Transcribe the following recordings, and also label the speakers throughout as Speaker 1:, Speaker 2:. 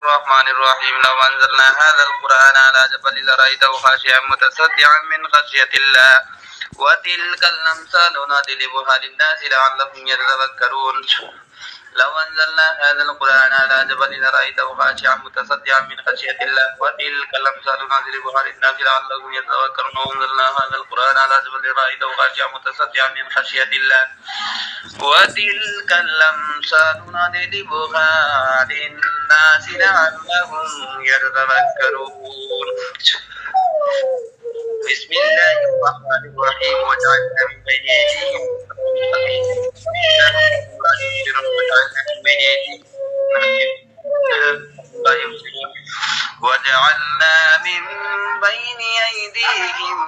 Speaker 1: الرحمن الرحيم لو أنزلنا هذا القرآن على جبل لرأيته خاشعا متصدعا من خشية الله وتلك الأمثال نضربها للناس لعلهم يتذكرون لو أنزلنا هذا القرآن على جبل لرأيته خاشعا متصدعا من خشية الله وتلك الأمثال نضربها للناس لعلهم يتذكرون وأنزلنا هذا القرآن على جبل لرأيته خاشعا متصدعا من خشية الله وتلك الأمثال نضربها للناس لعلهم يتذكرون بسم الله الرحمن الرحيم وجعلنا من بين أيديهم وجعلنا من بين أيديهم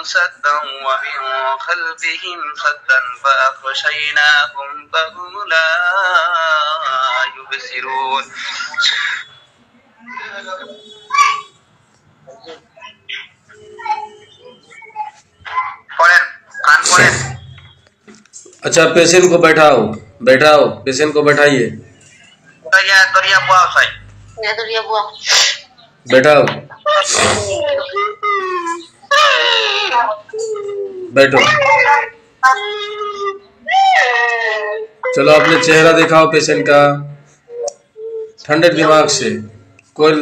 Speaker 1: سدا ومن خلفهم سدا فأغشيناهم فهم لا يبصرون
Speaker 2: अच्छा, पेशेंट को बैठाओ पेशेंट को बैठाइए। बैठाओ, बैठो। चलो अपने चेहरा दिखाओ पेशेंट का, ठंडे दिमाग से। कोई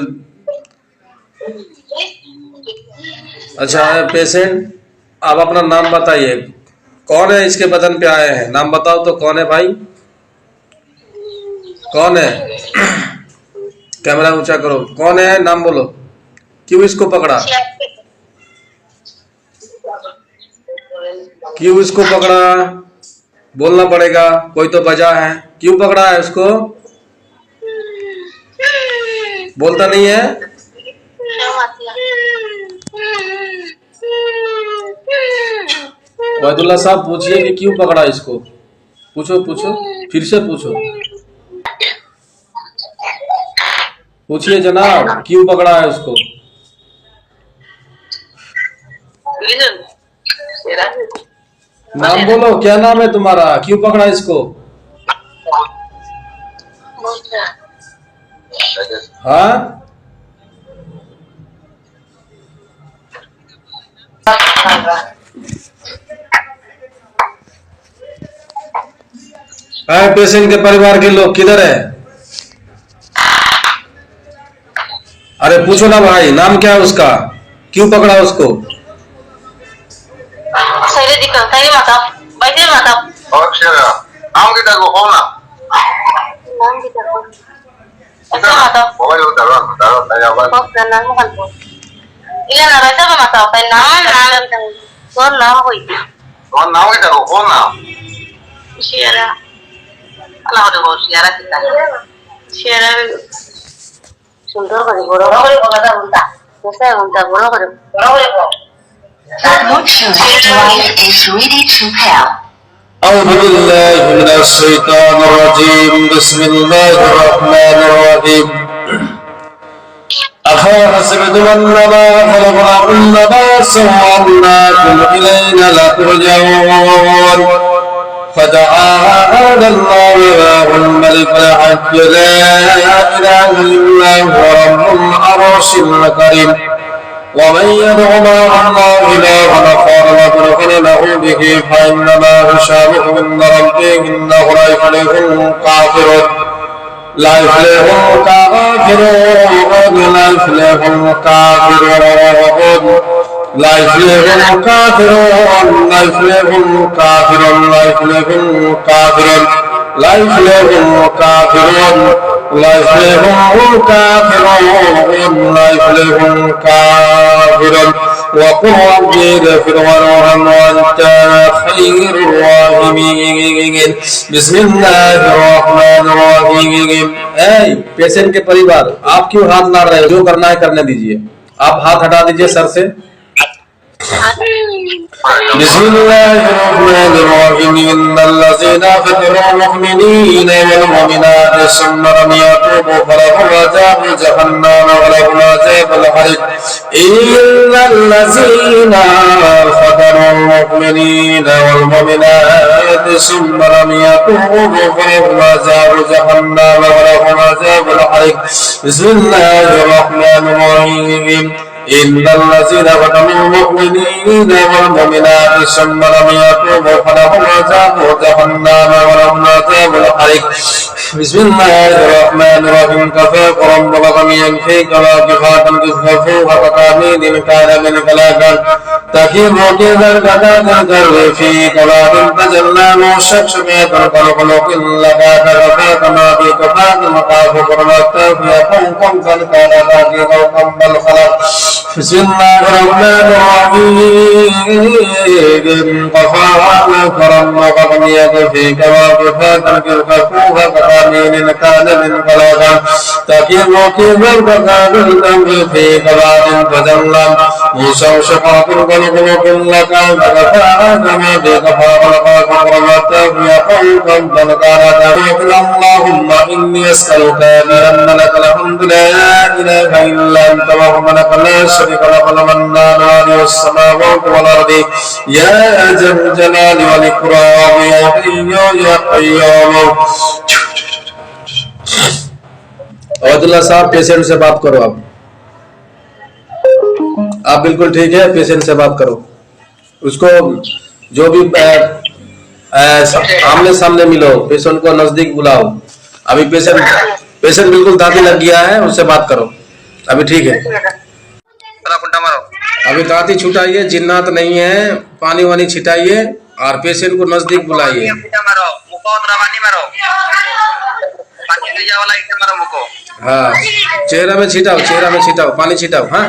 Speaker 2: अच्छा है पेशेंट, आप अपना नाम बताइए। कौन है इसके बदन पे आए हैं? नाम बताओ तो, कौन है भाई? कौन है? कैमरा ऊंचा करो। कौन है? नाम बोलो। क्यों इसको पकड़ा? क्यों इसको पकड़ा? बोलना पड़ेगा, कोई तो वजह है। क्यों पकड़ा है उसको? बोलता नहीं है? वैदुल्ला साहब पूछिए कि क्यों पकड़ा इसको। पूछो, फिर से पूछिए जनाब, क्यों पकड़ा है उसको? नाम बोलो, क्या नाम है तुम्हारा? क्यों पकड़ा इसको? हाँ, पेशेंट के परिवार के लोग किधर है? अरे पूछो ना भाई, नाम क्या है उसका? क्यों पकड़ा उसको? أفحسبتم أنما خلقناكم عبثا وأنكم إلينا لا ترجعون فتعالى الله إله الملك الحق لا إله إلا هو رب العرش الكريم ومن يدع مع الله إلها آخر لا له به فإنما هو شامخ عند ربه إنه لا يفلح الكافرون لا يفلح الكافرون لا يفلح الكافرون لا يفلح الكافرون لا يفلح الكافرون لا يفلح الكافرون لا يفلح الكافرون لا يفلح الكافرون لا يفلح الكافرون وقل ربي اغفر وارحم وانت خير الراحمين بسم الله الرحمن الرحيم। पेशेंट के परिवार, आप क्यों हाथ लाड़ रहे हो? जो करना है करने दीजिए। आप हाथ हटा दीजिए सर से। بسم الله الرحمن الرحيم إن الذين فتنوا المؤمنين والمؤمنات ثم لم يتوبوا فلهم عذاب جهنم ولهم عذاب الحريق إن الذين فتنوا المؤمنين والمؤمنات ثم لم يتوبوا فلهم عذاب جهنم ولهم عذاب الحريق بسم الله الرحمن الرحيم إن الذين فتنوا المؤمنين والمؤمنات ثم لم يتوبوا فلهم عذاب جهنم ولهم عذاب الحريق بسم الله الرحمن الرحيم كفاكم ربك يكفيك واكفاة كفافوك وتامين كان من كلاكا تكيب كذا كذا في كباب تجلى موشك بيتا كالخلق لك كفاك ما في كفاك مقاف كرمتا في قوم كالكالا في قوم بالخلق بسم الله الرحمن الرحيم كفاك ربك يكفيك واكفاة كفافوك وتامين كان من كلاكا تكيب كذا كذا في كباب تجلى موشك قلوب لك فكفاك ما بكفاك وقرمت في قلبا فنكارك اللهم إني أسألك بأن لك الحمد لا إله إلا أنت وحدك لا شريك لك المنان والي السماوات والأرض يا ذا الجلال والإكرام يا حي يا قيوم अब्दुल्ला साहब पेशेंट से बात करो आप बिल्कुल ठीक है पेशेंट से बात करो उसको जो भी आमने सामने मिलो पेशेंट को नजदीक बुलाओ अभी पेशेंट बिल्कुल दादी लग गया है उससे बात करो अभी ठीक है अभी दादी छुटाइए जिन्नात नहीं है पानी वानी छिटाइए और पेशेंट को नजदीक बुलाइए हाँ चेहरा में छिटाओ पानी छिटाओ हाँ